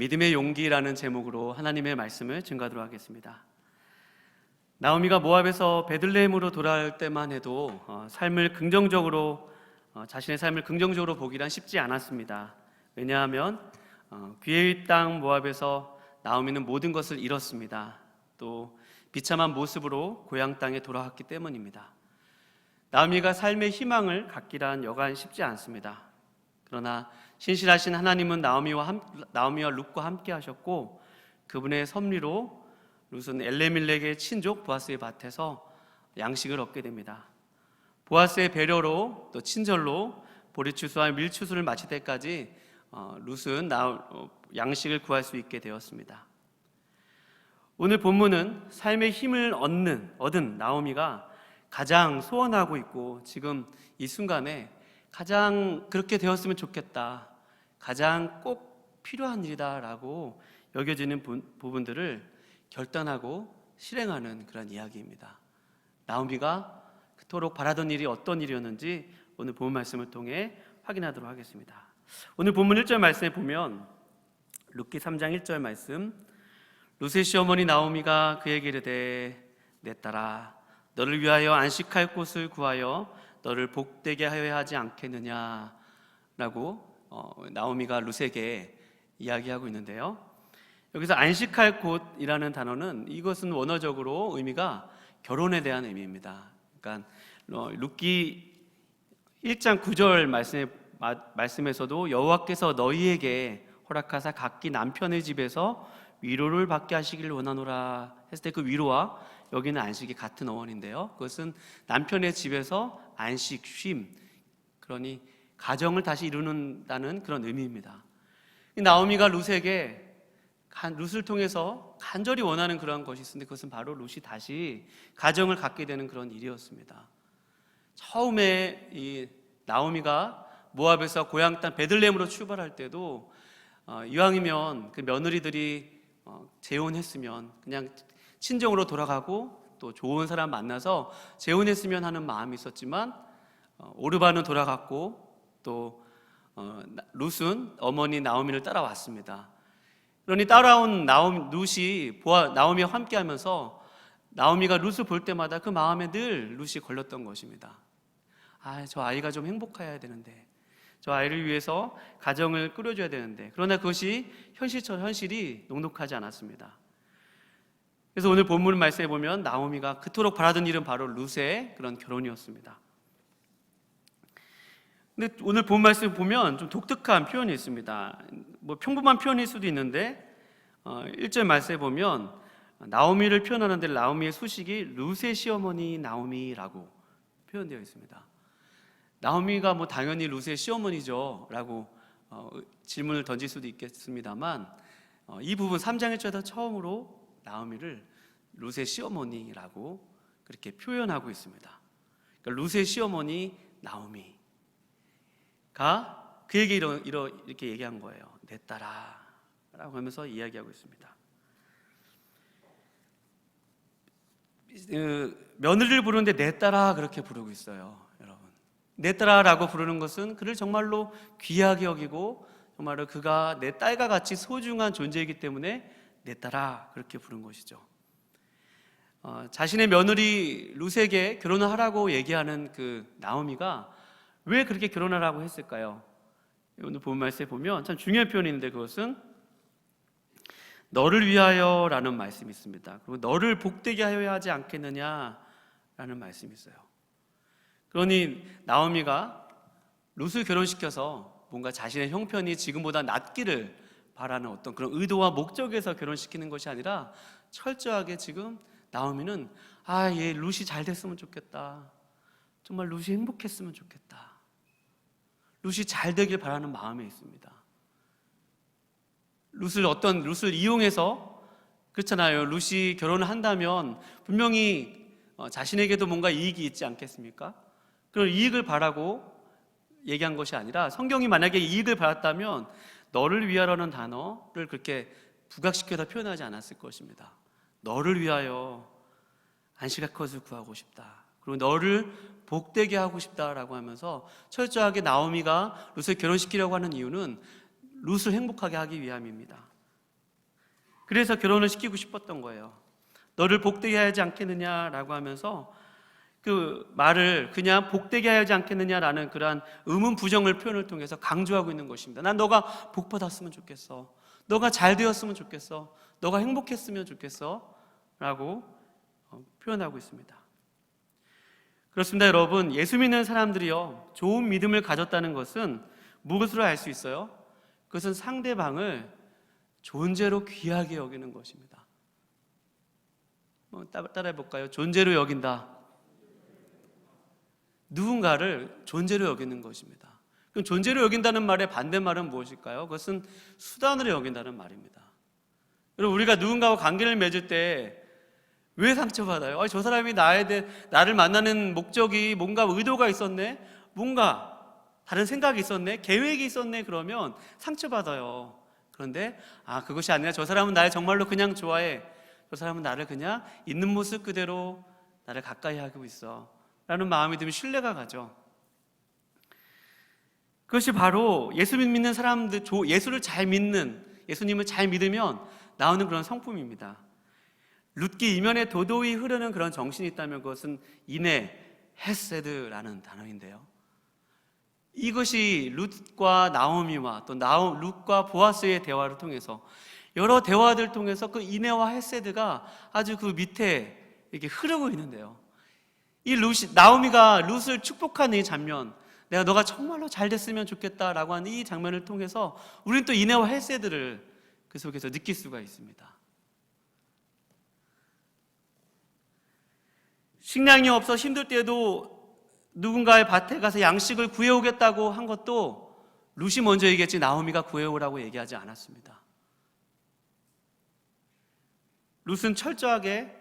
믿음의 용기라는 제목으로 하나님의 말씀을 증거하도록 하겠습니다. 나오미가 모압에서 베들레헴으로 돌아올 때만 해도 자신의 삶을 긍정적으로 보기란 쉽지 않았습니다. 왜냐하면 귀의 땅 모압에서 나오미는 모든 것을 잃었습니다. 또 비참한 모습으로 고향 땅에 돌아왔기 때문입니다. 나오미가 삶의 희망을 갖기란 여간 쉽지 않습니다. 그러나 신실하신 하나님은 나오미와 룻과 함께 하셨고, 그분의 섭리로 룻은 엘레멜렉의 친족 보아스의 밭에서 양식을 얻게 됩니다. 보아스의 배려로 또 친절로 보리추수와 밀추수를 마칠 때까지 룻은 양식을 구할 수 있게 되었습니다. 오늘 본문은 삶의 힘을 얻은 나오미가 가장 소원하고 있고, 지금 이 순간에 가장 그렇게 되었으면 좋겠다, 가장 꼭 필요한 일이다라고 여겨지는 부분들을 결단하고 실행하는 그런 이야기입니다. 나오미가 그토록 바라던 일이 어떤 일이었는지 오늘 본문 말씀을 통해 확인하도록 하겠습니다. 오늘 본문 1절 말씀에 보면 룻기 3장 1절 말씀, 룻의 시어머니 나오미가 그에게 이르되 내 딸아 너를 위하여 안식할 곳을 구하여 너를 복되게 하여야 하지 않겠느냐 라고 나오미가 룻에게 이야기하고 있는데요, 여기서 안식할 곳이라는 단어는 이것은 원어적으로 의미가 결혼에 대한 의미입니다. 그러니까 룻기 1장 9절 말씀에서도 여호와께서 너희에게 허락하사 각기 남편의 집에서 위로를 받게 하시기를 원하노라 했을 때 그 위로와 여기는 안식이 같은 어원인데요, 그것은 남편의 집에서 안식, 쉼, 그러니 가정을 다시 이루는다는 그런 의미입니다. 나오미가 룻을 통해서 간절히 원하는 그런 것이 있었는데, 그것은 바로 룻이 다시 가정을 갖게 되는 그런 일이었습니다. 처음에 이 나오미가 모압에서 고향 땅 베들레헴으로 출발할 때도 이왕이면 그 며느리들이 재혼했으면 그냥 친정으로 돌아가고 또 좋은 사람 만나서 재혼했으면 하는 마음이 있었지만, 오르반은 돌아갔고 또 룻은 어머니 나오미를 따라왔습니다. 그러니 따라온 룻이 나오미와 함께하면서 나오미가 룻을 볼 때마다 그 마음에 늘 룻이 걸렸던 것입니다. 저 아이가 좀 행복해야 되는데, 저 아이를 위해서 가정을 꾸려줘야 되는데, 그러나 그것이 현실이 녹록하지 않았습니다. 그래서 오늘 본문 말씀에 보면 나오미가 그토록 바라던 일은 바로 룻의 그런 결혼이었습니다. 근데 오늘 본 말씀 보면 좀 독특한 표현이 있습니다. 평범한 표현일 수도 있는데 1절 말씀에 보면 나오미를 표현하는데 나오미의 수식이 룻의 시어머니 나오미라고 표현되어 있습니다. 나오미가 당연히 룻의 시어머니죠 라고 질문을 던질 수도 있겠습니다만, 이 부분 3장 1절에서 처음으로 나오미를 룻의 시어머니라고 그렇게 표현하고 있습니다. 그러니까 룻의 시어머니 나오미가 그에게 이렇게 얘기한 거예요. 내 딸아 라고 하면서 이야기하고 있습니다. 며느리를 부르는데 내 딸아 그렇게 부르고 있어요. 여러분, 내 딸아라고 부르는 것은 그를 정말로 귀하게 여기고 정말로 그가 내 딸과 같이 소중한 존재이기 때문에 내 딸아 그렇게 부른 것이죠. 자신의 며느리 룻에게 결혼을 하라고 얘기하는 그 나오미가 왜 그렇게 결혼하라고 했을까요? 오늘 본 말씀에 보면 참 중요한 표현이 있는데, 그것은 너를 위하여 라는 말씀이 있습니다. 그리고 너를 복되게 하여야 하지 않겠느냐 라는 말씀이 있어요. 그러니 나오미가 룻을 결혼시켜서 뭔가 자신의 형편이 지금보다 낫기를 바라는 어떤 그런 의도와 목적에서 결혼시키는 것이 아니라, 철저하게 지금 나오미는 얘 룻이 잘 됐으면 좋겠다, 정말 룻이 행복했으면 좋겠다, 룻이 잘 되길 바라는 마음에 있습니다. 룻을 이용해서, 그렇잖아요, 룻이 결혼을 한다면 분명히 자신에게도 뭔가 이익이 있지 않겠습니까? 그런 이익을 바라고 얘기한 것이 아니라, 성경이 만약에 이익을 바랐다면 너를 위하여라는 단어를 그렇게 부각시켜서 표현하지 않았을 것입니다. 너를 위하여 안식할 것을 구하고 싶다, 그리고 너를 복되게 하고 싶다라고 하면서 철저하게 나오미가 룻을 결혼시키려고 하는 이유는 룻을 행복하게 하기 위함입니다. 그래서 결혼을 시키고 싶었던 거예요. 너를 복되게 하지 않겠느냐라고 하면서 그 말을 그냥 복되게 하지 않겠느냐라는 그러한 의문 부정을 표현을 통해서 강조하고 있는 것입니다. 난 너가 복 받았으면 좋겠어. 너가 잘 되었으면 좋겠어. 너가 행복했으면 좋겠어. 라고 표현하고 있습니다. 그렇습니다, 여러분. 예수 믿는 사람들이요, 좋은 믿음을 가졌다는 것은 무엇으로 알 수 있어요? 그것은 상대방을 존재로 귀하게 여기는 것입니다. 따라해 볼까요? 존재로 여긴다. 누군가를 존재로 여기는 것입니다. 그럼 존재로 여긴다는 말의 반대말은 무엇일까요? 그것은 수단으로 여긴다는 말입니다. 여러분, 우리가 누군가와 관계를 맺을 때 왜 상처받아요? 저 사람이 나를 만나는 목적이 뭔가 의도가 있었네? 뭔가 다른 생각이 있었네? 계획이 있었네? 그러면 상처받아요. 그런데 그것이 아니라 저 사람은 나를 정말로 그냥 좋아해. 저 사람은 나를 그냥 있는 모습 그대로 나를 가까이 하고 있어 라는 마음이 들면 신뢰가 가죠. 그것이 바로 예수 믿는 사람들, 예수를 잘 믿는, 예수님을 잘 믿으면 나오는 그런 성품입니다. 룻기 이면에 도도히 흐르는 그런 정신이 있다면 그것은 이네 헤세드라는 단어인데요, 이것이 룻과 나오미와 또 룻과 보아스의 대화를 통해서, 여러 대화들 통해서 그 이네와 헤세드가 아주 그 밑에 이렇게 흐르고 있는데요, 이 나오미가 룻을 축복하는 이 장면, 내가 너가 정말로 잘 됐으면 좋겠다라고 하는 이 장면을 통해서 우리는 또 이네와 헤세드를 그 속에서 느낄 수가 있습니다. 식량이 없어 힘들 때도 누군가의 밭에 가서 양식을 구해오겠다고 한 것도 룻이 먼저 얘기했지 나오미가 구해오라고 얘기하지 않았습니다. 룻은 철저하게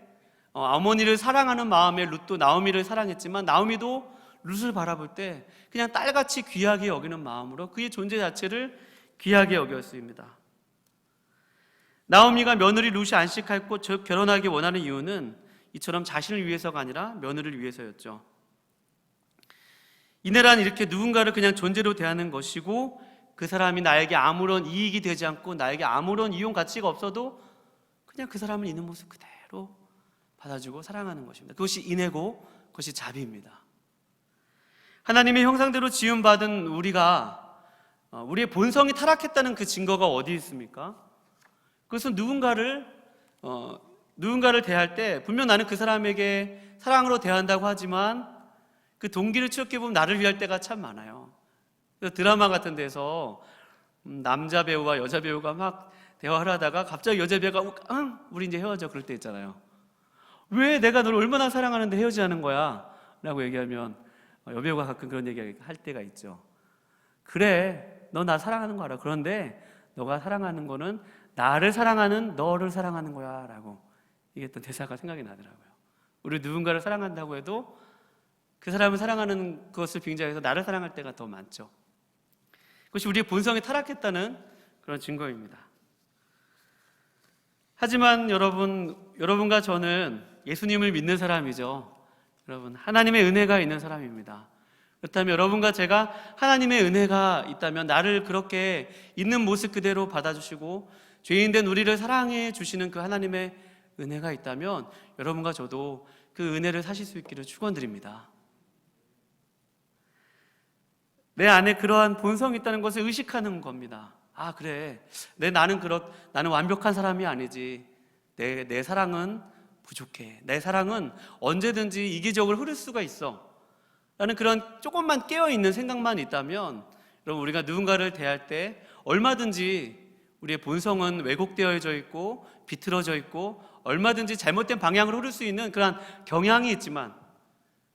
어머니를 사랑하는 마음에 룻도 나오미를 사랑했지만, 나오미도 룻을 바라볼 때 그냥 딸같이 귀하게 여기는 마음으로 그의 존재 자체를 귀하게 여겼습니다. 나오미가 며느리 룻이 안식할 곳 결혼하기 원하는 이유는 이처럼 자신을 위해서가 아니라 며느리를 위해서였죠. 이내란 이렇게 누군가를 그냥 존재로 대하는 것이고, 그 사람이 나에게 아무런 이익이 되지 않고 나에게 아무런 이용 가치가 없어도 그냥 그 사람을 있는 모습 그대로 받아주고 사랑하는 것입니다. 그것이 인애고 그것이 자비입니다. 하나님의 형상대로 지음받은 우리가 우리의 본성이 타락했다는 그 증거가 어디 있습니까? 그것은 누군가를 대할 때 분명 나는 그 사람에게 사랑으로 대한다고 하지만 그 동기를 추적해보면 나를 위할 때가 참 많아요. 드라마 같은 데서 남자 배우와 여자 배우가 막 대화를 하다가 갑자기 여자 배우가 우리 이제 헤어져 그럴 때 있잖아요. 왜 내가 너를 얼마나 사랑하는데 헤어지자는 거야? 라고 얘기하면 여배우가 가끔 그런 얘기 할 때가 있죠. 그래, 너 나 사랑하는 거 알아. 그런데 너가 사랑하는 거는 나를 사랑하는 너를 사랑하는 거야 라고, 이게 또 대사가 생각이 나더라고요. 우리 누군가를 사랑한다고 해도 그 사람을 사랑하는 것을 빙자해서 나를 사랑할 때가 더 많죠. 그것이 우리의 본성이 타락했다는 그런 증거입니다. 하지만 여러분과 저는 예수님을 믿는 사람이죠. 여러분, 하나님의 은혜가 있는 사람입니다. 그렇다면 여러분과 제가 하나님의 은혜가 있다면, 나를 그렇게 있는 모습 그대로 받아주시고 죄인된 우리를 사랑해 주시는 그 하나님의 은혜가 있다면 여러분과 저도 그 은혜를 사실 수 있기를 축원드립니다. 내 안에 그러한 본성이 있다는 것을 의식하는 겁니다. 그래, 나는 완벽한 사람이 아니지. 내 사랑은 부족해. 내 사랑은 언제든지 이기적으로 흐를 수가 있어 라는 그런 조금만 깨어있는 생각만 있다면, 여러분, 우리가 누군가를 대할 때 얼마든지 우리의 본성은 왜곡되어져 있고 비틀어져 있고 얼마든지 잘못된 방향으로 흐를 수 있는 그런 경향이 있지만,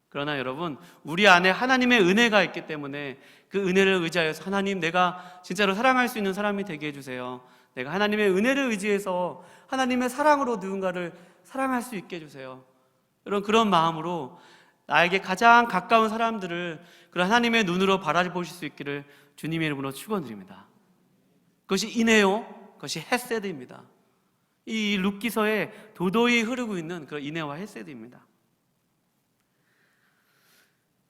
그러나 여러분, 우리 안에 하나님의 은혜가 있기 때문에 그 은혜를 의지하여서 하나님, 내가 진짜로 사랑할 수 있는 사람이 되게 해주세요. 내가 하나님의 은혜를 의지해서 하나님의 사랑으로 누군가를 사랑할 수 있게 해주세요. 그런 마음으로 나에게 가장 가까운 사람들을 그런 하나님의 눈으로 바라보실 수 있기를 주님의 이름으로 축원드립니다. 그것이 인애요, 그것이 헤세드입니다. 이 룻기서에 도도히 흐르고 있는 그런 인애와 헤세드입니다.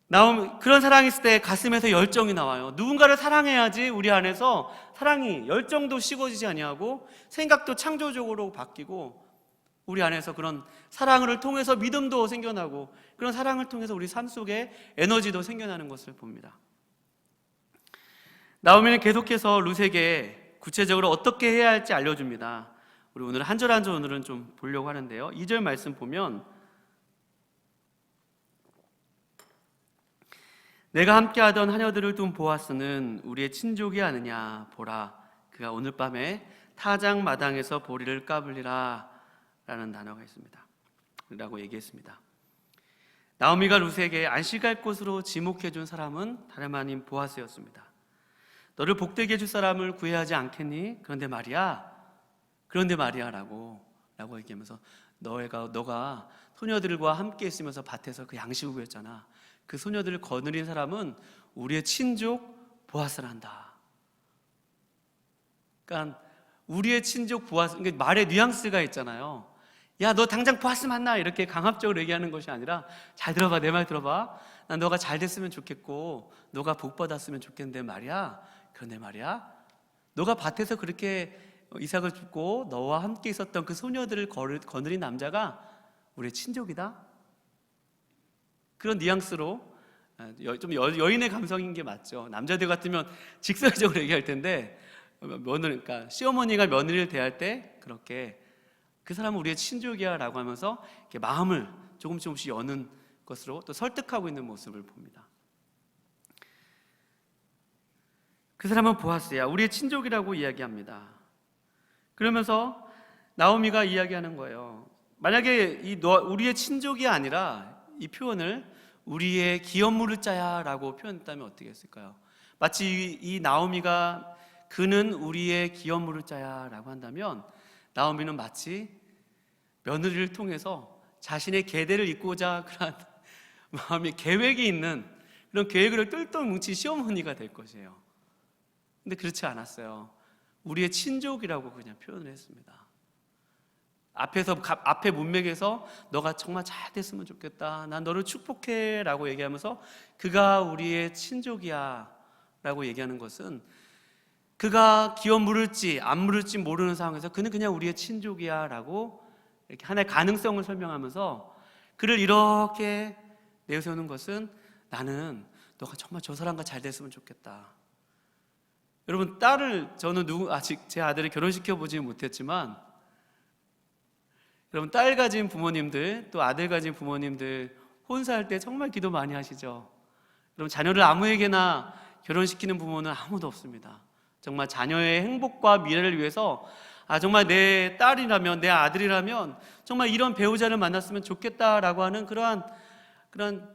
그런 사랑이 있을 때 가슴에서 열정이 나와요. 누군가를 사랑해야지 우리 안에서 사랑이, 열정도 식어지지 아니하고 생각도 창조적으로 바뀌고 우리 안에서 그런 사랑을 통해서 믿음도 생겨나고 그런 사랑을 통해서 우리 삶 속에 에너지도 생겨나는 것을 봅니다. 나오미는 계속해서 룻에게 구체적으로 어떻게 해야 할지 알려줍니다. 우리 오늘 한 절 한 절 오늘은 좀 보려고 하는데요. 2절 말씀 보면 내가 함께하던 하녀들을 둔 보아스는 우리의 친족이 아느냐. 보라, 그가 오늘 밤에 타작 마당에서 보리를 까불리라 라는 단어가 있습니다. 라고 얘기했습니다. 나오미가 룻에게 안식할 곳으로 지목해 준 사람은 다름 아닌 보아스였습니다. 너를 복되게 해줄 사람을 구해야 하지 않겠니? 그런데 말이야 라고 얘기하면서 너가 소녀들과 함께 있으면서 밭에서 그 양식을 구했잖아. 그 소녀들을 거느린 사람은 우리의 친족 보아스란다. 그러니까 우리의 친족 보아스, 그러니까 말에 뉘앙스가 있잖아요. 야, 너 당장 보아스 만나, 이렇게 강압적으로 얘기하는 것이 아니라 잘 들어봐, 내 말 들어봐. 난 너가 잘 됐으면 좋겠고 너가 복 받았으면 좋겠는데 말이야. 그런데 말이야, 너가 밭에서 그렇게 이삭을 줍고 너와 함께 있었던 그 소녀들을 거느린 남자가 우리의 친족이다. 그런 뉘앙스로 좀 여인의 감성인 게 맞죠. 남자들 같으면 직설적으로 얘기할 텐데 그러니까 시어머니가 며느리를 대할 때 그렇게 그 사람은 우리의 친족이야 라고 하면서 이렇게 마음을 조금씩 여는 것으로 또 설득하고 있는 모습을 봅니다. 그 사람은 보아스야, 우리의 친족이라고 이야기합니다. 그러면서 나오미가 이야기하는 거예요. 만약에 우리의 친족이 아니라 이 표현을 우리의 기업 물을 자야 라고 표현했다면 어떻게 했을까요? 마치 이 나오미가 그는 우리의 기업 물을 자야 라고 한다면 나오미는 마치 며느리를 통해서 자신의 계대를 잇고자 그런 마음이 계획이 있는 그런 계획을 똘똘 뭉친 시어머니가 될 것이에요. 근데 그렇지 않았어요. 우리의 친족이라고 그냥 표현을 했습니다. 앞에 문맥에서 너가 정말 잘 됐으면 좋겠다, 난 너를 축복해 라고 얘기하면서 그가 우리의 친족이야 라고 얘기하는 것은 그가 기업 물을지 안 물을지 모르는 상황에서 그는 그냥 우리의 친족이야 라고 이렇게 하나의 가능성을 설명하면서 그를 이렇게 내세우는 것은 나는 너가 정말 저 사람과 잘 됐으면 좋겠다. 여러분, 저는 아직 제 아들을 결혼시켜 보지 못했지만 여러분, 딸 가진 부모님들 또 아들 가진 부모님들 혼사할 때 정말 기도 많이 하시죠. 여러분, 자녀를 아무에게나 결혼시키는 부모는 아무도 없습니다. 정말 자녀의 행복과 미래를 위해서 정말 내 딸이라면 내 아들이라면 정말 이런 배우자를 만났으면 좋겠다라고 하는 그런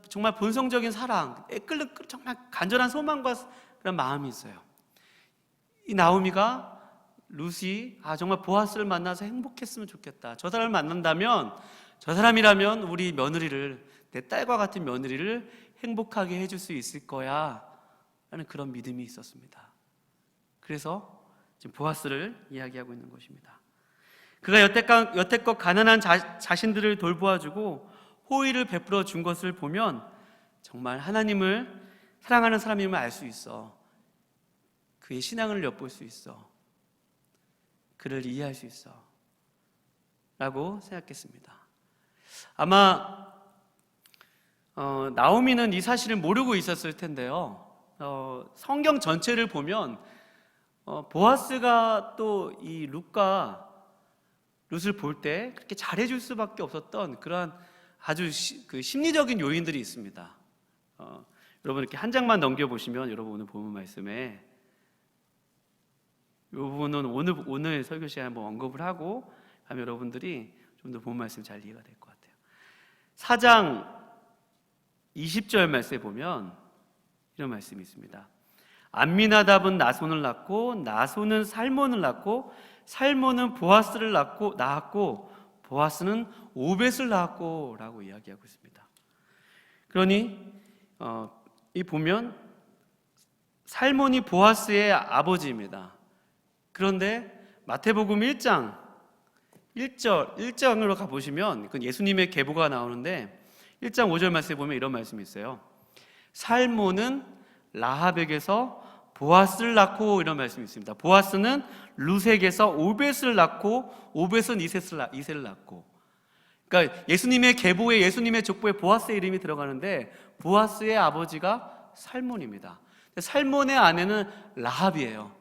정말 본성적인 사랑, 정말 간절한 소망과 그런 마음이 있어요. 이 나오미가 룻이 정말 보아스를 만나서 행복했으면 좋겠다. 저 사람을 만난다면 저 사람이라면 우리 며느리를, 내 딸과 같은 며느리를 행복하게 해줄 수 있을 거야 라는 그런 믿음이 있었습니다. 그래서 지금 보아스를 이야기하고 있는 것입니다. 그가 여태껏 가난한 자신들을 돌보아주고 호의를 베풀어 준 것을 보면 정말 하나님을 사랑하는 사람임을 알 수 있어. 그의 신앙을 엿볼 수 있어. 그를 이해할 수 있어 라고 생각했습니다. 아마 나오미는 이 사실을 모르고 있었을 텐데요. 성경 전체를 보면 보아스가 또 이 룻을 볼 때 그렇게 잘해줄 수밖에 없었던 그러한 아주 심리적인 요인들이 있습니다. 여러분, 이렇게 한 장만 넘겨보시면 여러분 오늘 본문 말씀에 이 부분은 오늘 설교 시간에 한번 언급을 하고 하면 여러분들이 좀 더 본문 말씀 잘 이해가 될 것 같아요. 4장 20절 말씀에 보면 이런 말씀이 있습니다. 암미나답은 나손을 낳고 나손은 살몬을 낳고 살몬은 보아스를 낳았고 보아스는 오벳을 낳았고 라고 이야기하고 있습니다. 그러니 이 보면 살몬이 보아스의 아버지입니다. 그런데 마태복음 1장으로 가보시면 그건 예수님의 계보가 나오는데 1장 5절 말씀에 보면 이런 말씀이 있어요. 살몬은 라합에게서 보아스를 낳고, 이런 말씀이 있습니다. 보아스는 루색에서 오벳을 낳고, 오벳은 이셋을 낳고. 그러니까 예수님의 계보에, 예수님의 족보에 보아스의 이름이 들어가는데 보아스의 아버지가 살몬입니다. 살몬의 아내는 라합이에요.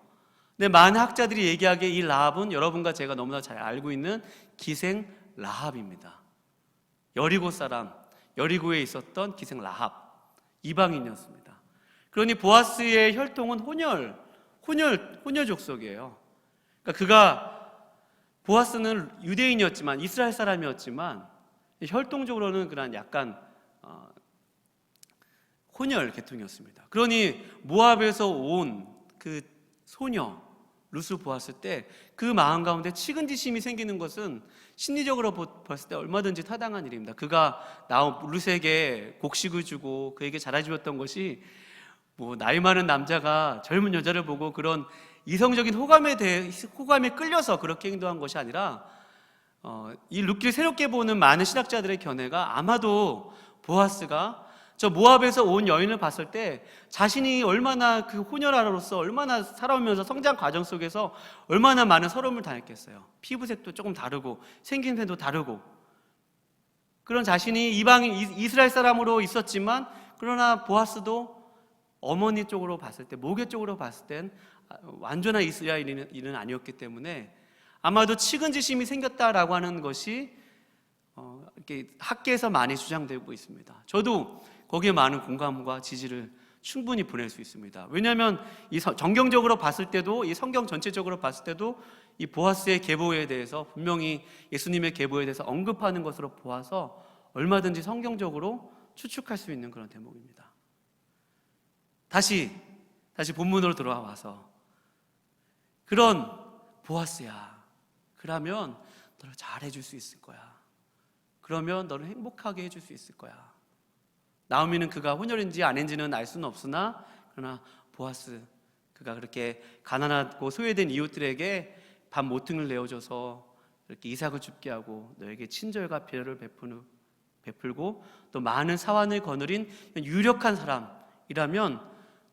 근데 많은 학자들이 얘기하기에 이 라합은 여러분과 제가 너무나 잘 알고 있는 기생 라합입니다. 여리고 사람, 여리고에 있었던 기생 라합, 이방인이었습니다. 그러니 보아스의 혈통은 혼혈 족속이에요. 그러니까 보아스는 유대인이었지만, 이스라엘 사람이었지만 혈통적으로는 그런 약간 혼혈 계통이었습니다. 그러니 모압에서 온 그 소녀 룻을 보았을 때 그 마음 가운데 측은지심이 생기는 것은 심리적으로 봤을 때 얼마든지 타당한 일입니다. 그가 룻에게 곡식을 주고 그에게 잘해주었던 것이 뭐 나이 많은 남자가 젊은 여자를 보고 그런 이성적인 호감에 끌려서 그렇게 행동한 것이 아니라, 이 룻기를 새롭게 보는 많은 신학자들의 견해가 아마도 보아스가 저 모압에서 온 여인을 봤을 때 자신이 얼마나 그 혼혈아로서 얼마나 살아오면서 성장 과정 속에서 얼마나 많은 서러움을 당했겠어요. 피부색도 조금 다르고 생김새도 다르고, 그런 자신이 이방인 이스라엘 사람으로 있었지만, 그러나 보아스도 어머니 쪽으로 봤을 때, 모계 쪽으로 봤을 땐 완전한 이스라엘인은 아니었기 때문에 아마도 측은지심이 생겼다라고 하는 것이 이렇게 학계에서 많이 주장되고 있습니다. 저도 거기에 많은 공감과 지지를 충분히 보낼 수 있습니다. 왜냐하면 이 정경적으로 봤을 때도, 이 성경 전체적으로 봤을 때도 이 보아스의 계보에 대해서 분명히 예수님의 계보에 대해서 언급하는 것으로 보아서 얼마든지 성경적으로 추측할 수 있는 그런 대목입니다. 다시 본문으로 돌아와서, 그런 보아스야, 그러면 너를 잘 해줄 수 있을 거야. 그러면 너를 행복하게 해줄 수 있을 거야. 나오미는 그가 혼혈인지 아닌지는 알 수는 없으나, 그러나 보아스, 그가 그렇게 가난하고 소외된 이웃들에게 밥 모퉁이를 내어줘서 이렇게 이삭을 죽게 하고 너에게 친절과 배려를 베풀고 또 많은 사환을 거느린 유력한 사람이라면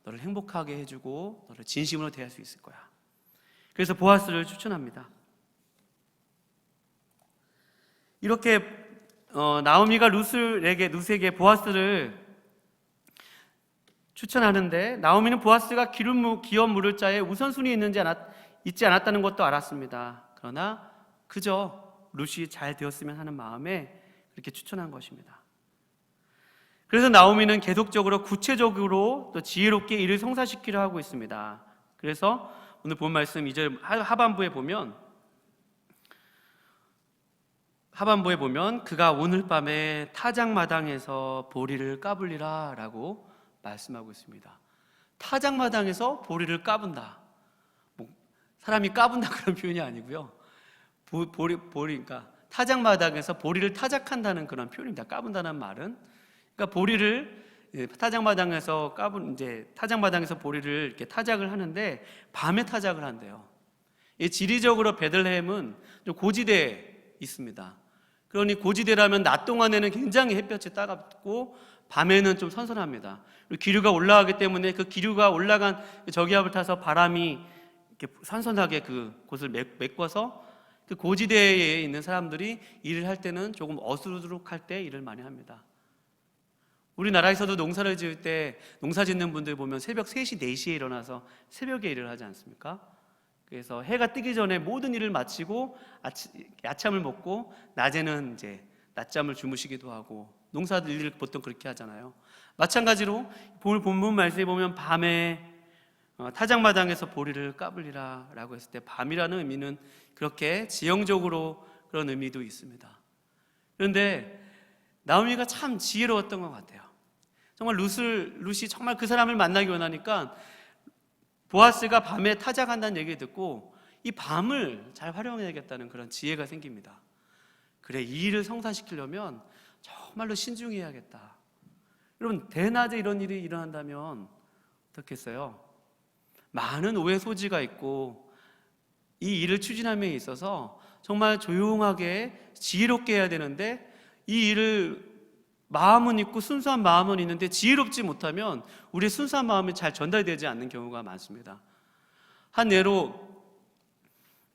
너를 행복하게 해주고 너를 진심으로 대할 수 있을 거야. 그래서 보아스를 추천합니다. 이렇게 나오미가 룻에게 보아스를 추천하는데, 나오미는 보아스가 기업 물을 자에 우선순위 있지 않았다는 것도 알았습니다. 그러나 그저 룻이 잘 되었으면 하는 마음에 그렇게 추천한 것입니다. 그래서 나오미는 계속적으로 구체적으로 또 지혜롭게 이를 성사시키려 하고 있습니다. 그래서 오늘 본 말씀 2절 하반부에 보면 그가 오늘 밤에 타작마당에서 보리를 까불리라 라고 말씀하고 있습니다. 타작마당에서 보리를 까분다, 사람이 까분다 그런 표현이 아니고요. 그러니까 타작마당에서 보리를 타작한다는 그런 표현입니다. 까분다는 말은, 그러니까 보리를 타작마당에서 타작마당에서 보리를 이렇게 타작을 하는데 밤에 타작을 한대요. 지리적으로 베들레헴은 좀 고지대에 있습니다. 그러니 고지대라면 낮 동안에는 굉장히 햇볕이 따갑고 밤에는 좀 선선합니다. 그리고 기류가 올라가기 때문에 그 기류가 올라간 저기압을 타서 바람이 이렇게 선선하게 그곳을 메꿔서 그 고지대에 있는 사람들이 일을 할 때는 조금 어수룩할 때 일을 많이 합니다. 우리나라에서도 농사를 지을 때 농사 짓는 분들 보면 새벽 3시, 4시에 일어나서 새벽에 일을 하지 않습니까? 그래서 해가 뜨기 전에 모든 일을 마치고 아침을 먹고 낮에는 이제 낮잠을 주무시기도 하고, 농사들 일을 보통 그렇게 하잖아요. 마찬가지로 본문 말씀에 보면 밤에 타작마당에서 보리를 까불리라 라고 했을 때 밤이라는 의미는 그렇게 지형적으로 그런 의미도 있습니다. 그런데 나오미가 참 지혜로웠던 것 같아요. 정말 룻이 정말 그 사람을 만나기 원하니까 보아스가 밤에 타작한다는 얘기를 듣고 이 밤을 잘 활용해야겠다는 그런 지혜가 생깁니다. 그래, 이 일을 성사시키려면 정말로 신중해야겠다. 여러분, 대낮에 이런 일이 일어난다면 어떻겠어요? 많은 오해 소지가 있고 이 일을 추진함에 있어서 정말 조용하게 지혜롭게 해야 되는데, 이 일을 마음은 있고 순수한 마음은 있는데 지혜롭지 못하면 우리의 순수한 마음이 잘 전달되지 않는 경우가 많습니다. 한 예로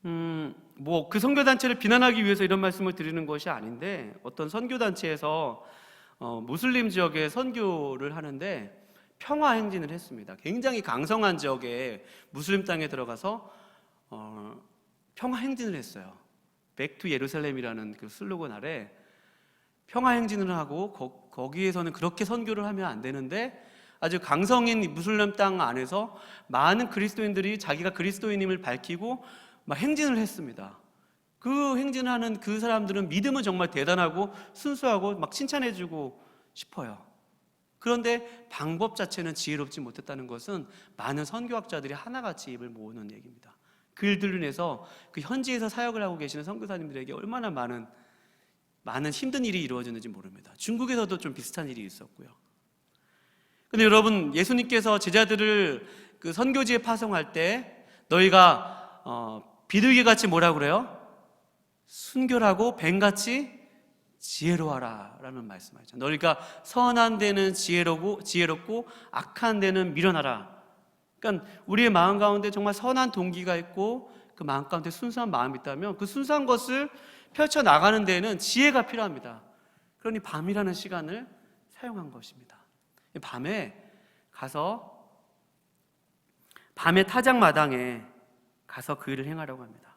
그 선교단체를 비난하기 위해서 이런 말씀을 드리는 것이 아닌데, 어떤 선교단체에서 무슬림 지역에 선교를 하는데 평화 행진을 했습니다. 굉장히 강성한 지역에 무슬림 땅에 들어가서 평화 행진을 했어요. Back to 예루살렘이라는 그 슬로건 아래 평화 행진을 하고, 거기에서는 그렇게 선교를 하면 안 되는데 아주 강성인 무슬림 땅 안에서 많은 그리스도인들이 자기가 그리스도인임을 밝히고 막 행진을 했습니다. 그 행진하는 그 사람들은 믿음은 정말 대단하고 순수하고 막 칭찬해주고 싶어요. 그런데 방법 자체는 지혜롭지 못했다는 것은 많은 선교학자들이 하나같이 입을 모으는 얘기입니다. 글들로 인해서 그 현지에서 사역을 하고 계시는 선교사님들에게 얼마나 많은 힘든 일이 이루어지는지 모릅니다. 중국에서도 좀 비슷한 일이 있었고요. 근데 여러분, 예수님께서 제자들을 그 선교지에 파송할 때 너희가 비둘기같이 뭐라고 그래요? 순결하고 뱀같이 지혜로워라 라는 말씀하죠. 너희가 선한 데는 지혜롭고 악한 데는 미련하라. 그러니까 우리의 마음 가운데 정말 선한 동기가 있고 그 마음 가운데 순수한 마음이 있다면 그 순수한 것을 펼쳐나가는 데에는 지혜가 필요합니다. 그러니 밤이라는 시간을 사용한 것입니다. 밤에 타작마당에 가서 그 일을 행하려고 합니다.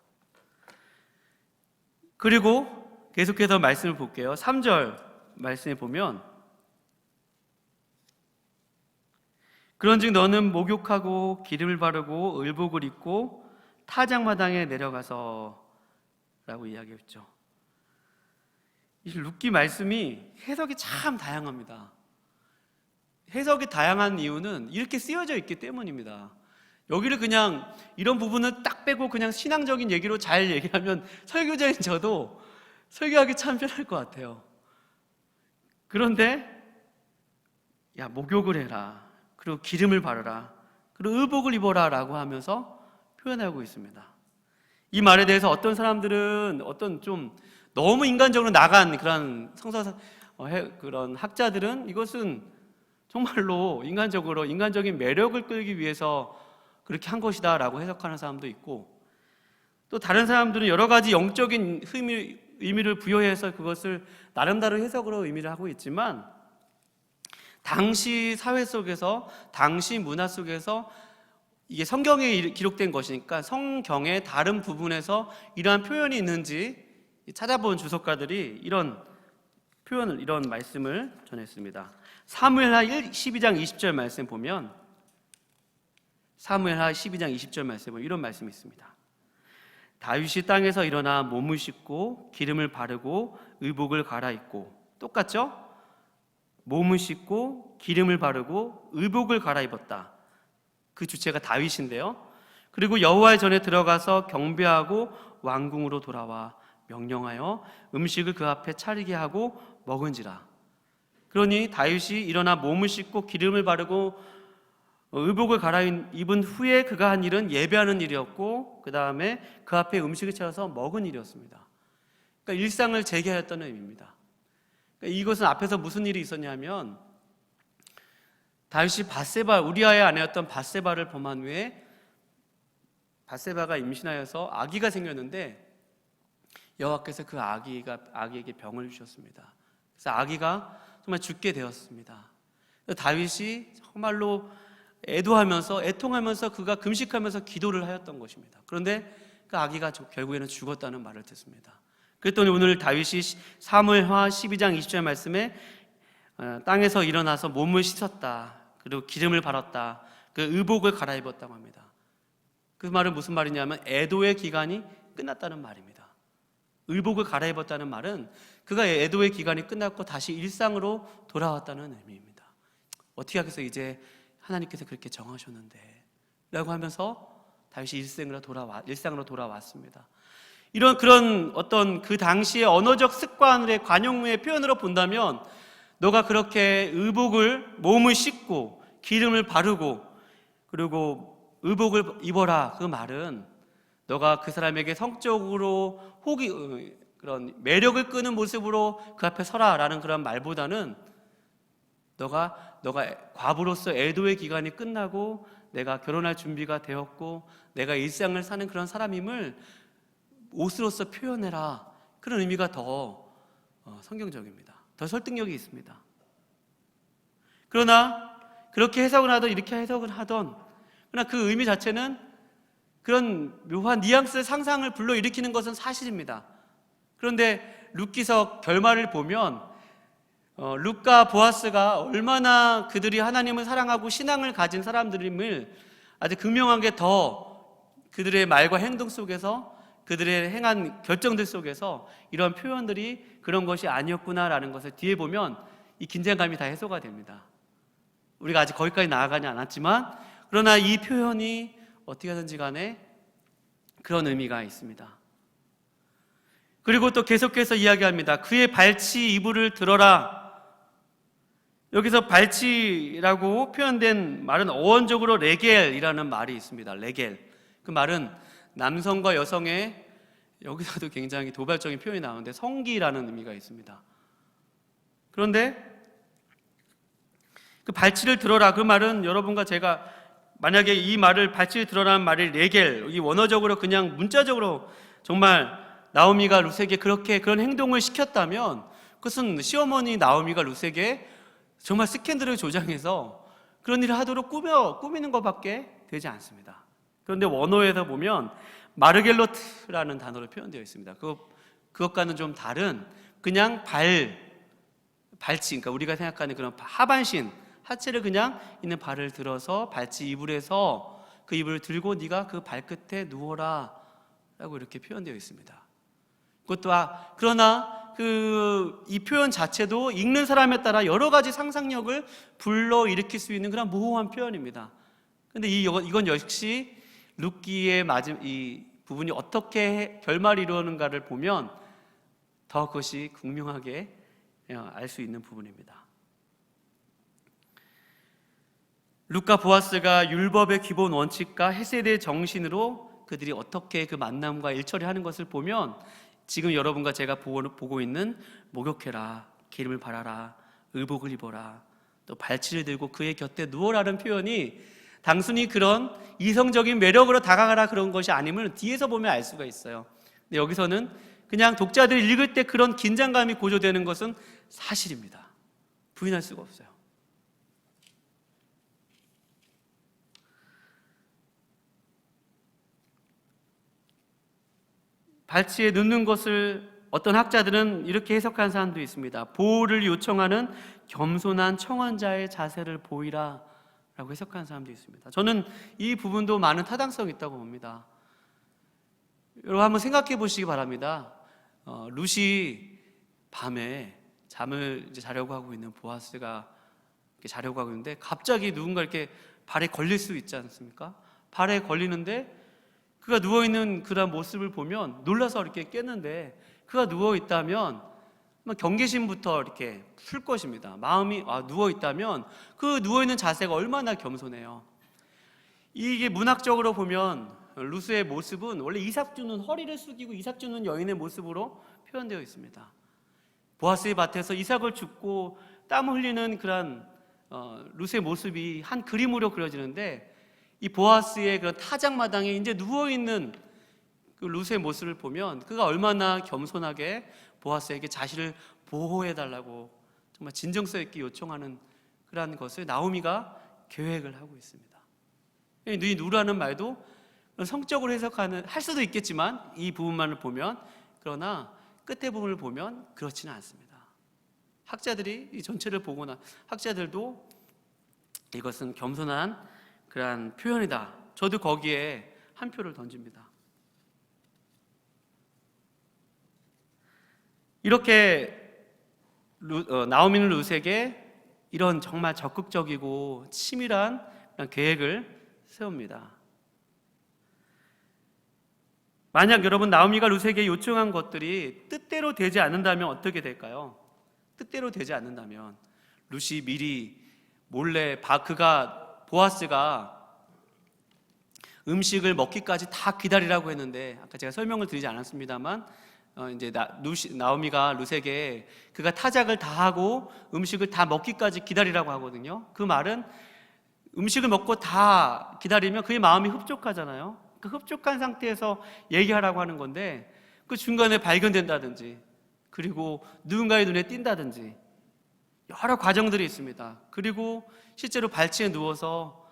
그리고 계속해서 말씀을 볼게요. 3절 말씀에 보면, 그런즉 너는 목욕하고 기름을 바르고 의복을 입고 타작마당에 내려가서 라고 이야기했죠. 이 룻기 말씀이 해석이 참 다양합니다. 해석이 다양한 이유는 이렇게 쓰여져 있기 때문입니다. 여기를 그냥 이런 부분을 딱 빼고 그냥 신앙적인 얘기로 잘 얘기하면 설교자인 저도 설교하기 참 편할 것 같아요. 그런데 목욕을 해라, 그리고 기름을 바르라, 그리고 의복을 입어라 라고 하면서 표현하고 있습니다. 이 말에 대해서 어떤 사람들은 어떤 좀 너무 인간적으로 나간 그런 그런 학자들은 이것은 정말로 인간적인 매력을 끌기 위해서 그렇게 한 것이다 라고 해석하는 사람도 있고, 또 다른 사람들은 여러 가지 영적인 의미를 부여해서 그것을 나름대로 해석으로 의미를 하고 있지만, 당시 사회 속에서, 당시 문화 속에서 이게 성경에 기록된 것이니까 성경의 다른 부분에서 이러한 표현이 있는지 찾아본 주석가들이 이런 말씀을 전했습니다. 사무엘하 12장 20절 말씀 보면, 사무엘하 12장 20절 말씀에 보면 이런 말씀이 있습니다. 다윗이 땅에서 일어나 몸을 씻고 기름을 바르고 의복을 갈아입고, 똑같죠? 몸을 씻고 기름을 바르고 의복을 갈아입었다. 그 주체가 다윗인데요. 그리고 여호와의 전에 들어가서 경배하고 왕궁으로 돌아와 명령하여 음식을 그 앞에 차리게 하고 먹은지라. 그러니 다윗이 일어나 몸을 씻고 기름을 바르고 의복을 갈아입은 후에 그가 한 일은 예배하는 일이었고, 그 다음에 그 앞에 음식을 차려서 먹은 일이었습니다. 그러니까 일상을 재개하였다는 의미입니다. 그러니까 이것은 앞에서 무슨 일이 있었냐면, 다윗이 우리아의 아내였던 밧세바를 범한 후에 밧세바가 임신하여서 아기가 생겼는데 여호와께서 그 아기에게 병을 주셨습니다. 그래서 아기가 정말 죽게 되었습니다. 다윗이 정말로 애통하면서 그가 금식하면서 기도를 하였던 것입니다. 그런데 그 아기가 결국에는 죽었다는 말을 듣습니다. 그랬더니 오늘 다윗이 사무엘하 12장 20절 말씀에 땅에서 일어나서 몸을 씻었다, 그리고 기름을 바랐다, 그 의복을 갈아입었다고 합니다. 그 말은 무슨 말이냐면 애도의 기간이 끝났다는 말입니다. 의복을 갈아입었다는 말은 그가 애도의 기간이 끝났고 다시 일상으로 돌아왔다는 의미입니다. 어떻게 하겠어, 이제 하나님께서 그렇게 정하셨는데 라고 하면서 다윗이 일상으로 돌아왔습니다. 그런 어떤 그 당시의 언어적 습관의 관용의 표현으로 본다면, 너가 그렇게 몸을 씻고 기름을 바르고 그리고 의복을 입어라, 그 말은 너가 그 사람에게 성적으로 그런 매력을 끄는 모습으로 그 앞에 서라라는 그런 말보다는 너가 과부로서 애도의 기간이 끝나고 내가 결혼할 준비가 되었고 내가 일상을 사는 그런 사람임을 옷으로서 표현해라. 그런 의미가 더 성경적입니다. 더 설득력이 있습니다. 그러나 그렇게 해석을 하던 이렇게 해석을 하던 그러나 그 의미 자체는 그런 묘한 뉘앙스 상상을 불러일으키는 것은 사실입니다. 그런데 룻기서 결말을 보면 룻과 보아스가 얼마나 그들이 하나님을 사랑하고 신앙을 가진 사람들임을 아주 극명하게 더 그들의 말과 행동 속에서 그들의 행한 결정들 속에서 이런 표현들이 그런 것이 아니었구나라는 것을 뒤에 보면 이 긴장감이 다 해소가 됩니다. 우리가 아직 거기까지 나아가지 않았지만 그러나 이 표현이 어떻게 하든지 간에 그런 의미가 있습니다. 그리고 또 계속해서 이야기합니다. 그의 발치 이불을 들어라. 여기서 발치라고 표현된 말은 어원적으로 레겔이라는 말이 있습니다. 레겔. 그 말은 남성과 여성의 여기서도 굉장히 도발적인 표현이 나오는데 성기라는 의미가 있습니다. 그런데 그 발치를 들어라 그 말은 여러분과 제가 만약에 이 말을 발치를 들어라는 말이 레겔 이 원어적으로 그냥 문자적으로 정말 나오미가 룻에게 그런 행동을 시켰다면 그것은 시어머니 나오미가 룻에게 정말 스캔들을 조장해서 그런 일을 하도록 꾸미는 것밖에 되지 않습니다. 그런데 원어에서 보면 마르겔로트라는 단어로 표현되어 있습니다. 그것과는 좀 다른 그냥 발치, 그러니까 우리가 생각하는 그런 하반신, 하체를 그냥 있는 발을 들어서 발치 이불에서 그 이불을 들고 네가 그 발끝에 누워라 라고 이렇게 표현되어 있습니다. 그러나 이 표현 자체도 읽는 사람에 따라 여러 가지 상상력을 불러일으킬 수 있는 그런 모호한 표현입니다. 그런데 이건 역시 룻기의 이 부분이 어떻게 결말이 이루어지는가를 보면 더 그것이 극명하게 알 수 있는 부분입니다. 룻과 보아스가 율법의 기본 원칙과 헤세드의 정신으로 그들이 어떻게 그 만남과 일처리 하는 것을 보면 지금 여러분과 제가 보고 있는 목욕해라, 기름을 바라라, 의복을 입어라, 또 발치를 들고 그의 곁에 누워라는 표현이 단순히 그런 이성적인 매력으로 다가가라 그런 것이 아님을 뒤에서 보면 알 수가 있어요. 근데 여기서는 그냥 독자들이 읽을 때 그런 긴장감이 고조되는 것은 사실입니다. 부인할 수가 없어요. 발치에 눕는 것을 어떤 학자들은 이렇게 해석한 사람도 있습니다. 보호를 요청하는 겸손한 청원자의 자세를 보이라 라고 해석하는 사람도 있습니다. 저는 이 부분도 많은 타당성이 있다고 봅니다. 여러분 한번 생각해 보시기 바랍니다. 룻이 밤에 잠을 자려고 하고 있는 보아스가 이렇게 자려고 하고 있는데 갑자기 누군가 이렇게 발에 걸릴 수 있지 않습니까? 발에 걸리는데 그가 누워있는 그런 모습을 보면 놀라서 이렇게 깼는데 그가 누워있다면 경계심부터 이렇게 풀 것입니다. 마음이 누워있다면 그 누워있는 자세가 얼마나 겸손해요. 이게 문학적으로 보면 룻의 모습은 원래 이삭주는 허리를 숙이고 이삭주는 여인의 모습으로 표현되어 있습니다. 보아스의 밭에서 이삭을 줍고 땀 흘리는 그런 룻의 모습이 한 그림으로 그려지는데 이 보아스의 그런 타작마당에 이제 누워있는 그 룻의 모습을 보면 그가 얼마나 겸손하게 보아스에게 자신을 보호해달라고 정말 진정성 있게 요청하는 그러한 것을 나오미가 계획을 하고 있습니다. 이 누라는 말도 성적으로 할 수도 있겠지만 이 부분만을 보면 그러나 끝에 부분을 보면 그렇지는 않습니다. 학자들이 이 전체를 보거나 학자들도 이것은 겸손한 그러한 표현이다. 저도 거기에 한 표를 던집니다. 이렇게 나오미는 룻에게 이런 정말 적극적이고 치밀한 계획을 세웁니다. 만약 여러분 나오미가 룻에게 요청한 것들이 뜻대로 되지 않는다면 어떻게 될까요? 뜻대로 되지 않는다면 룻이 미리 몰래 보아스가 음식을 먹기까지 다 기다리라고 했는데 아까 제가 설명을 드리지 않았습니다만 이제 나오미가 룻에게 그가 타작을 다 하고 음식을 다 먹기까지 기다리라고 하거든요. 그 말은 음식을 먹고 다 기다리면 그의 마음이 흡족하잖아요. 그 흡족한 상태에서 얘기하라고 하는 건데 그 중간에 발견된다든지 그리고 누군가의 눈에 띈다든지 여러 과정들이 있습니다. 그리고 실제로 발치에 누워서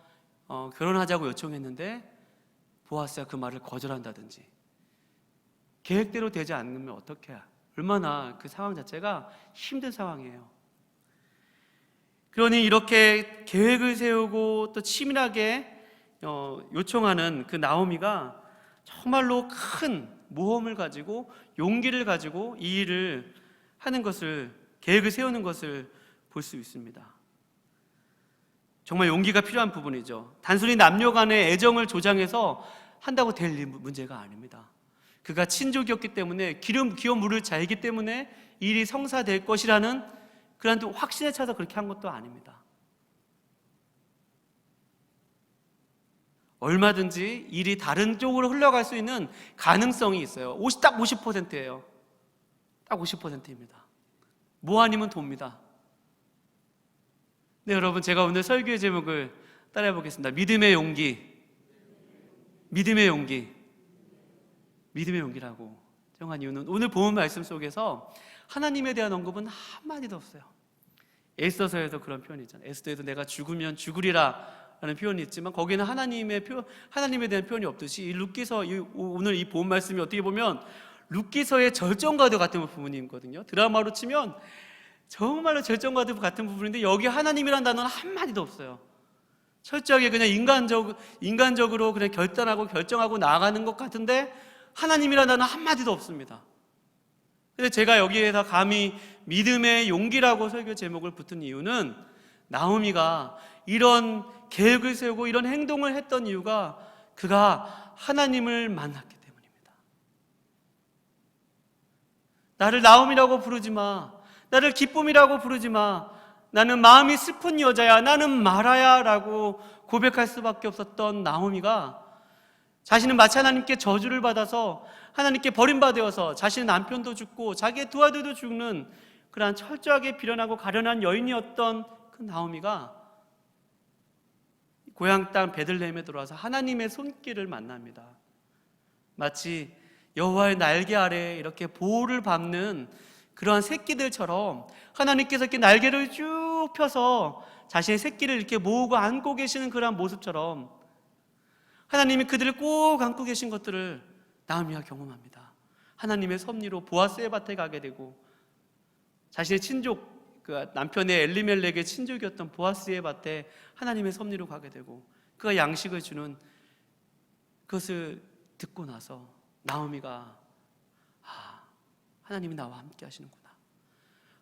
결혼하자고 요청했는데 보아스가 그 말을 거절한다든지 계획대로 되지 않으면 어떻게 해야? 얼마나 그 상황 자체가 힘든 상황이에요. 그러니 이렇게 계획을 세우고 또 치밀하게 요청하는 그 나오미가 정말로 큰 모험을 가지고 용기를 가지고 이 일을 하는 것을, 계획을 세우는 것을 볼 수 있습니다. 정말 용기가 필요한 부분이죠. 단순히 남녀 간의 애정을 조장해서 한다고 될 문제가 아닙니다. 그가 친족이었기 때문에 기업 물을 자이기 때문에 일이 성사될 것이라는 그런 확신에 차서 그렇게 한 것도 아닙니다. 얼마든지 일이 다른 쪽으로 흘러갈 수 있는 가능성이 있어요. 딱 50%예요. 딱 50%입니다. 뭐 아니면 돕니다. 네, 여러분, 제가 오늘 설교의 제목을 따라해 보겠습니다. 믿음의 용기. 믿음의 용기. 믿음의 용기라고 정한 이유는 오늘 본 말씀 속에서 하나님에 대한 언급은 한마디도 없어요. 에스더서에도 그런 표현이 있잖아요. 에스더에도 내가 죽으면 죽으리라 라는 표현이 있지만 거기는 하나님에 대한 표현이 없듯이 오늘 이 본 말씀이 어떻게 보면 룻기서의 절정과도 같은 부분이거든요. 드라마로 치면 정말로 절정과도 같은 부분인데 여기 하나님이라는 단어는 한마디도 없어요. 철저하게 그냥 인간적으로 그냥 결단하고 결정하고 나아가는 것 같은데 하나님이라는 단어 한마디도 없습니다. 근데 제가 여기에서 감히 믿음의 용기라고 설교 제목을 붙은 이유는 나오미가 이런 계획을 세우고 이런 행동을 했던 이유가 그가 하나님을 만났기 때문입니다. 나를 나오미라고 부르지 마. 나를 기쁨이라고 부르지 마. 나는 마음이 슬픈 여자야. 나는 마라야 라고 고백할 수밖에 없었던 나오미가 자신은 마치 하나님께 저주를 받아서 하나님께 버림받아서 자신의 남편도 죽고 자기의 두 아들도 죽는 그러한 철저하게 비련하고 가련한 여인이었던 그 나오미가 고향 땅 베들레헴에 들어와서 하나님의 손길을 만납니다. 마치 여호와의 날개 아래 이렇게 보호를 받는 그러한 새끼들처럼 하나님께서 이렇게 날개를 쭉 펴서 자신의 새끼를 이렇게 모으고 안고 계시는 그러한 모습처럼 하나님이 그들을 꼭 안고 계신 것들을 나오미가 경험합니다. 하나님의 섭리로 보아스의 밭에 가게 되고 자신의 친족, 그 남편의 엘리멜렉의 친족이었던 보아스의 밭에 하나님의 섭리로 가게 되고 그가 양식을 주는 그것을 듣고 나서 나오미가 하나님이 나와 함께 하시는구나.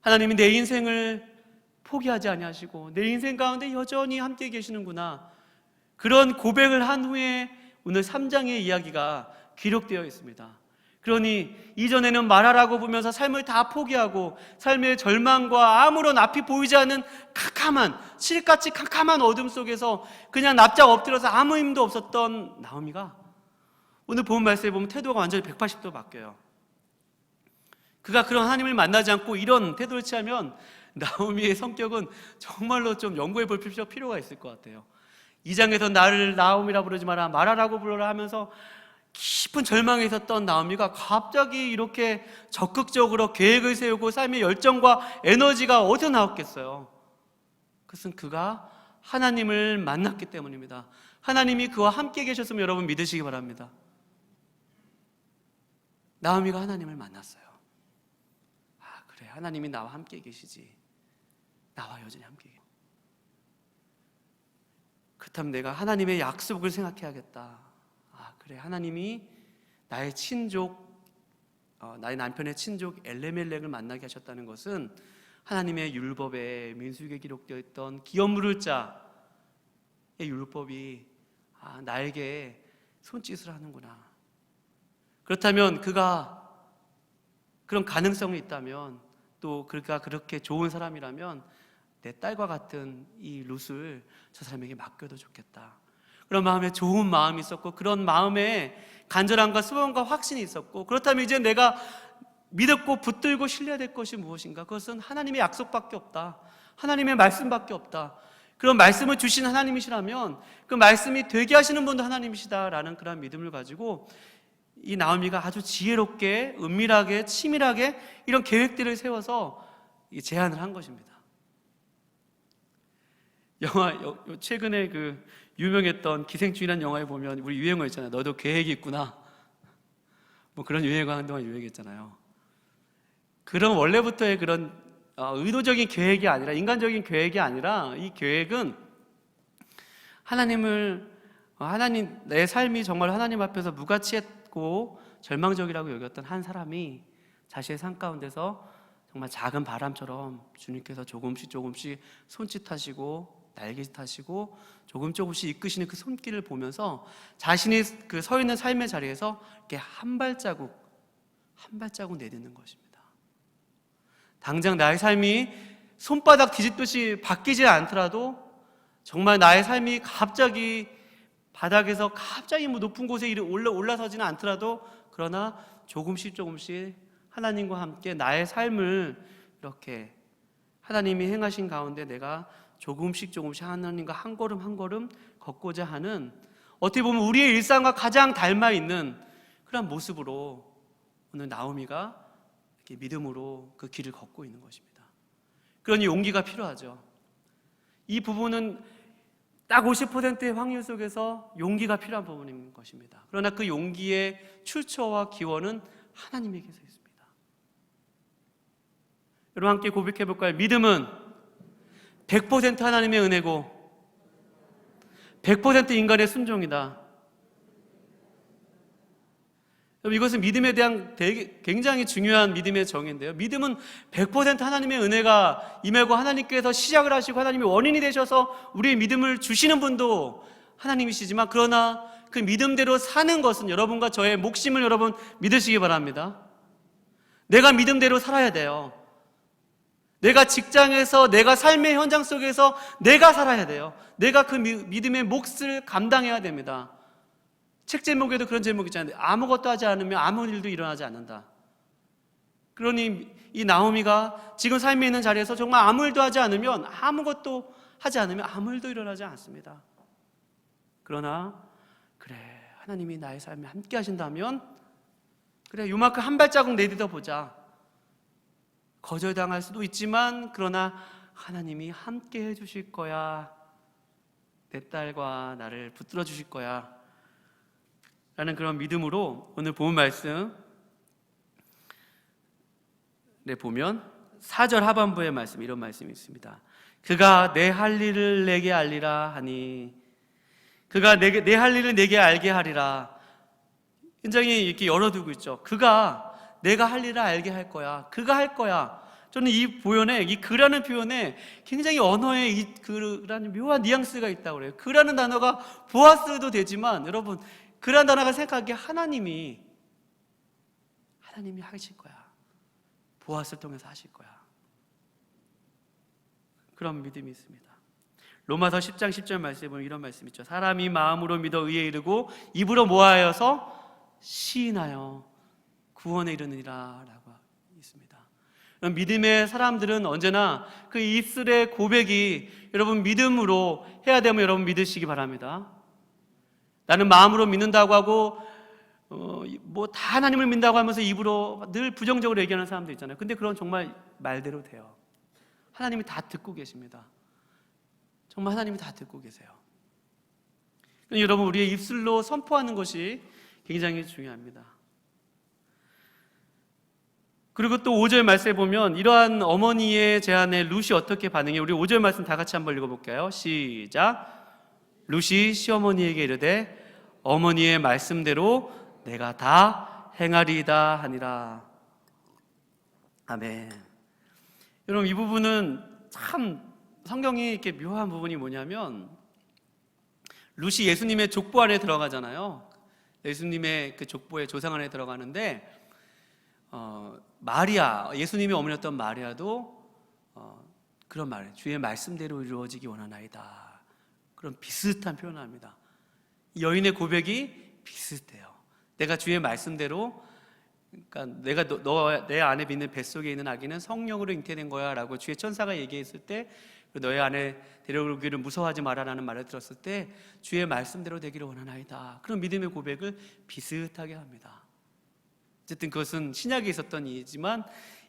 하나님이 내 인생을 포기하지 아니하시고 내 인생 가운데 여전히 함께 계시는구나. 그런 고백을 한 후에 오늘 3장의 이야기가 기록되어 있습니다. 그러니 이전에는 말하라고 보면서 삶을 다 포기하고 삶의 절망과 아무런 앞이 보이지 않는 칠흑같이 캄캄한 어둠 속에서 그냥 납작 엎드려서 아무 힘도 없었던 나오미가 오늘 본 말씀에 보면 태도가 완전히 180도 바뀌어요. 그가 그런 하나님을 만나지 않고 이런 태도를 취하면 나오미의 성격은 정말로 좀 연구해 볼 필요가 있을 것 같아요. 2장에서 나를 나오미라 부르지 마라, 말하라고 불러라 하면서 깊은 절망에 있었던 나오미가 갑자기 이렇게 적극적으로 계획을 세우고 삶의 열정과 에너지가 어디서 나왔겠어요? 그것은 그가 하나님을 만났기 때문입니다. 하나님이 그와 함께 계셨으면 여러분 믿으시기 바랍니다. 나오미가 하나님을 만났어요. 그래, 하나님이 나와 함께 계시지. 나와 여전히 함께 계시지. 그렇다면 내가 하나님의 약속을 생각해야겠다. 그래, 하나님이 나의 친족, 나의 남편의 친족 엘레멜렉을 만나게 하셨다는 것은 하나님의 율법에 민수기에 기록되어 있던 기업 물을 자의 율법이 나에게 손짓을 하는구나. 그렇다면 그가 그런 가능성이 있다면 또 그가 그렇게 좋은 사람이라면 내 딸과 같은 이 룻을 저 사람에게 맡겨도 좋겠다. 그런 마음에 좋은 마음이 있었고 그런 마음에 간절함과 소원과 확신이 있었고 그렇다면 이제 내가 믿고 붙들고 신뢰해야 될 것이 무엇인가? 그것은 하나님의 약속밖에 없다. 하나님의 말씀밖에 없다. 그런 말씀을 주신 하나님이시라면 그 말씀이 되게 하시는 분도 하나님이시다라는 그런 믿음을 가지고 이 나오미가 아주 지혜롭게, 은밀하게, 치밀하게 이런 계획들을 세워서 제안을 한 것입니다. 최근에 그 유명했던 기생충이라는 영화에 보면 우리 유행어 있잖아요. 너도 계획이 있구나. 뭐 그런 유행어 한동안 유행했잖아요. 그런 원래부터의 그런 의도적인 계획이 아니라, 인간적인 계획이 아니라, 이 계획은 내 삶이 정말 하나님 앞에서 무가치했고 절망적이라고 여겼던 한 사람이 자신의 삶 가운데서 정말 작은 바람처럼 주님께서 조금씩 손짓하시고 날개짓하시고 조금씩 이끄시는 그 손길을 보면서 자신이 그 서 있는 삶의 자리에서 이렇게 한 발자국 내딛는 것입니다. 당장 나의 삶이 손바닥 뒤집듯이 바뀌지 않더라도, 정말 나의 삶이 갑자기 바닥에서 갑자기 높은 곳에 올라서지는 않더라도, 그러나 조금씩 하나님과 함께 나의 삶을 이렇게 하나님이 행하신 가운데 내가 조금씩 하나님과 한 걸음 걷고자 하는, 어떻게 보면 우리의 일상과 가장 닮아 있는 그런 모습으로 오늘 나오미가 이렇게 믿음으로 그 길을 걷고 있는 것입니다. 그러니 용기가 필요하죠. 이 부분은 딱 50%의 확률 속에서 용기가 필요한 부분인 것입니다. 그러나 그 용기의 출처와 기원은 하나님에게서 있습니다. 여러분 함께 고백해 볼까요? 믿음은 100% 하나님의 은혜고 100% 인간의 순종이다. 이것은 믿음에 대한 굉장히 중요한 믿음의 정의인데요. 믿음은 100% 하나님의 은혜가 임하고 하나님께서 시작을 하시고 하나님이 원인이 되셔서 우리의 믿음을 주시는 분도 하나님이시지만, 그러나 그 믿음대로 사는 것은 여러분과 저의 몫임을 여러분 믿으시기 바랍니다. 내가 믿음대로 살아야 돼요. 내가 직장에서, 내가 삶의 현장 속에서 내가 살아야 돼요. 내가 그 믿음의 몫을 감당해야 됩니다. 책 제목에도 그런 제목이 있잖아요. 아무것도 하지 않으면 아무 일도 일어나지 않는다. 그러니 이 나오미가 지금 삶에 있는 자리에서 정말 아무 일도 하지 않으면, 아무것도 하지 않으면 아무 일도 일어나지 않습니다. 그러나 그래, 하나님이 나의 삶에 함께 하신다면, 그래, 요만큼 한 발자국 내딛어 보자. 거절당할 수도 있지만, 그러나 하나님이 함께 해주실 거야. 내 딸과 나를 붙들어 주실 거야 라는 그런 믿음으로 오늘 본 말씀 보면 4절 하반부의 말씀, 이런 말씀이 있습니다. 그가 내 할 일을 내게 알리라 하니, 그가 내 할 일을 내게 알게 하리라. 굉장히 이렇게 열어두고 있죠. 그가 내가 할 일을 알게 할 거야. 그가 할 거야. 저는 이 표현에, 이 그라는 표현에 굉장히 언어에 이 그라는 묘한 뉘앙스가 있다고 그래요. 그라는 단어가 보아스도 되지만, 여러분 그런 단어가 생각하기에 하나님이 하실 거야. 보아스를 통해서 하실 거야. 그런 믿음이 있습니다. 로마서 10장 10절 말씀에 보면 이런 말씀이 있죠. 사람이 마음으로 믿어 의에 이르고 입으로 모하여서 시인하여 구원에 이르느니라 라고 있습니다. 믿음의 사람들은 언제나 그 입술의 고백이 여러분 믿음으로 해야 되면 여러분 믿으시기 바랍니다. 나는 마음으로 믿는다고 하고 뭐 다 하나님을 믿는다고 하면서 입으로 늘 부정적으로 얘기하는 사람도 있잖아요. 근데 그건 정말 말대로 돼요. 하나님이 다 듣고 계십니다. 정말 하나님이 다 듣고 계세요. 여러분 우리의 입술로 선포하는 것이 굉장히 중요합니다. 그리고 또 5절 말씀에 보면 이러한 어머니의 제안에 룻이 어떻게 반응해요? 우리 5절 말씀 다 같이 한번 읽어볼게요. 시작. 룻이 시어머니에게 이르되 어머니의 말씀대로 내가 다 행하리이다 하니라. 아멘. 여러분 이 부분은 참 성경이 이렇게 묘한 부분이 뭐냐면, 룻이 예수님의 족보 안에 들어가잖아요. 예수님의 그 족보의 조상 안에 들어가는데 마리아, 예수님의 어머니였던 마리아도 그런 말이에요. 주의 말씀대로 이루어지기 원하나이다. 그런 비슷한 표현을 합니다. 여인의 고백이 비슷해요. 내가 주의 말씀대로 그러니까 내가 내 안에 믿는 뱃속에 있는 아기는 성령으로 잉태된 거야 라고 주의 천사가 얘기했을 때, 너의 안에 데려오기를 무서워하지 마라라는 말을 들었을 때 주의 말씀대로 되기를 원하나이다. 그런 믿음의 고백을 비슷하게 합니다. 어쨌든 그것은 신약에 있었던 일이지만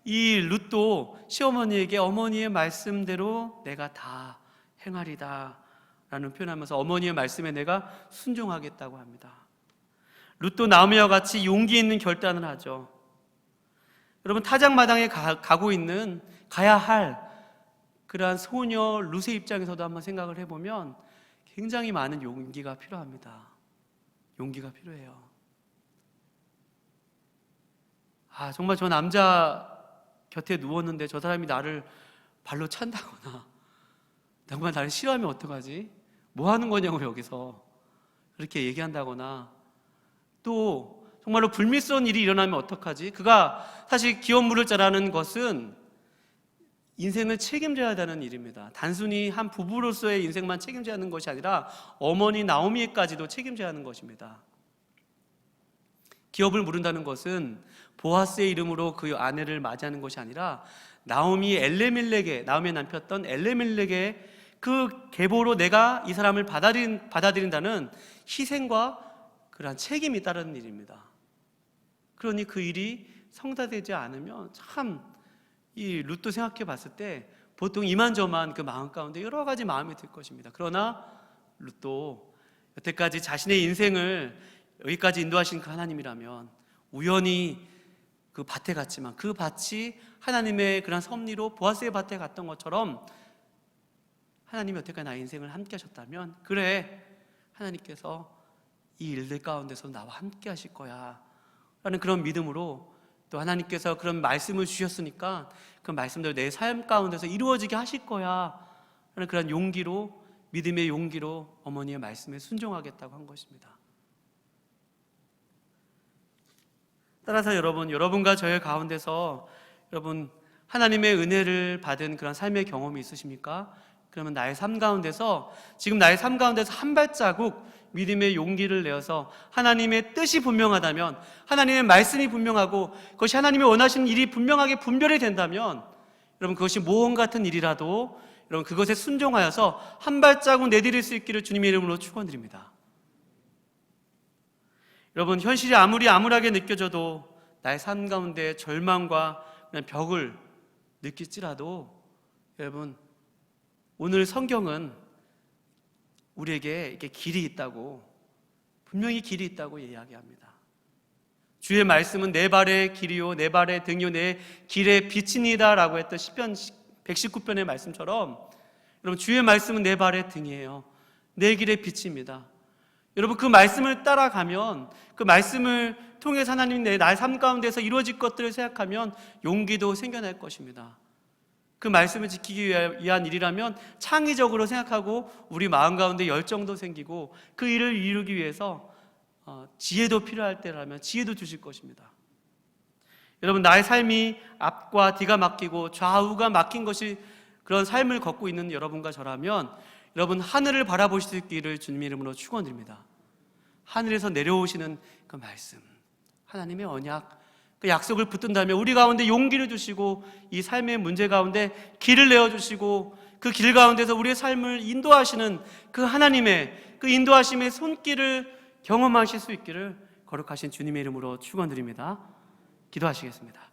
이 룻도 시어머니에게 어머니의 말씀대로 내가 다 행하리다 라는 표현하면서 어머니의 말씀에 내가 순종하겠다고 합니다. 룻도 나오미와 같이 용기 있는 결단을 하죠. 여러분, 타작마당에 가야 할 그러한 소녀 룻의 입장에서도 한번 생각을 해보면 굉장히 많은 용기가 필요합니다. 용기가 필요해요. 정말 저 남자 곁에 누웠는데 저 사람이 나를 발로 찬다거나 정말 나를 싫어하면 어떡하지? 뭐 하는 거냐고 여기서 그렇게 얘기한다거나, 또 정말로 불미스러운 일이 일어나면 어떡하지? 그가 사실 기업 물을 자라는 것은 인생을 책임져야 되는 일입니다. 단순히 한 부부로서의 인생만 책임져야 하는 것이 아니라 어머니 나오미에까지도 책임져야 하는 것입니다. 기업을 물은다는 것은 보아스의 이름으로 그 아내를 맞이하는 것이 아니라 나오미의 남편이었던 엘레멜렉의 그 계보로 내가 이 사람을 받아들인다는 희생과 그러한 책임이 따르는 일입니다. 그러니 그 일이 성사되지 않으면 참 이 룻도 생각해 봤을 때 보통 이만저만 그 마음 가운데 여러 가지 마음이 들 것입니다. 그러나 룻도 여태까지 자신의 인생을 여기까지 인도하신 그 하나님이라면 우연히 그 밭에 갔지만 그 밭이 하나님의 그런 섭리로 보아스의 밭에 갔던 것처럼 하나님이 여태까지 나의 인생을 함께 하셨다면, 그래, 하나님께서 이 일들 가운데서 나와 함께 하실 거야 라는 그런 믿음으로, 또 하나님께서 그런 말씀을 주셨으니까 그 말씀대로 내 삶 가운데서 이루어지게 하실 거야 라는 그런 용기로, 믿음의 용기로 어머니의 말씀에 순종하겠다고 한 것입니다. 따라서 여러분과 저의 가운데서 여러분 하나님의 은혜를 받은 그런 삶의 경험이 있으십니까? 그러면 지금 나의 삶 가운데서 한 발자국 믿음의 용기를 내어서 하나님의 뜻이 분명하다면, 하나님의 말씀이 분명하고 그것이 하나님이 원하시는 일이 분명하게 분별이 된다면, 여러분 그것이 모험 같은 일이라도 여러분 그것에 순종하여서 한 발자국 내디딜 수 있기를 주님의 이름으로 축원드립니다. 여러분, 현실이 아무리 암울하게 느껴져도 나의 삶 가운데 절망과 벽을 느낄지라도, 여러분 오늘 성경은 우리에게 이렇게 길이 있다고, 분명히 길이 있다고 이야기합니다. 주의 말씀은 내 발의 길이요 내 발의 등이요 내 길의 빛이니이다 라고 했던 시편 119편의 말씀처럼, 여러분 주의 말씀은 내 발의 등이에요. 내 길의 빛입니다. 여러분 그 말씀을 따라가면, 그 말씀을 통해서 하나님이 나의 삶 가운데서 이루어질 것들을 생각하면 용기도 생겨날 것입니다. 그 말씀을 지키기 위한 일이라면 창의적으로 생각하고 우리 마음 가운데 열정도 생기고 그 일을 이루기 위해서 지혜도 필요할 때라면 지혜도 주실 것입니다. 여러분 나의 삶이 앞과 뒤가 막히고 좌우가 막힌 것이 그런 삶을 걷고 있는 여러분과 저라면, 여러분 하늘을 바라보실 수 있기를 주님의 이름으로 축원드립니다. 하늘에서 내려오시는 그 말씀, 하나님의 언약, 그 약속을 붙든다면 우리 가운데 용기를 주시고 이 삶의 문제 가운데 길을 내어주시고 그 길 가운데서 우리의 삶을 인도하시는 그 하나님의 그 인도하심의 손길을 경험하실 수 있기를 거룩하신 주님의 이름으로 축원드립니다. 기도하시겠습니다.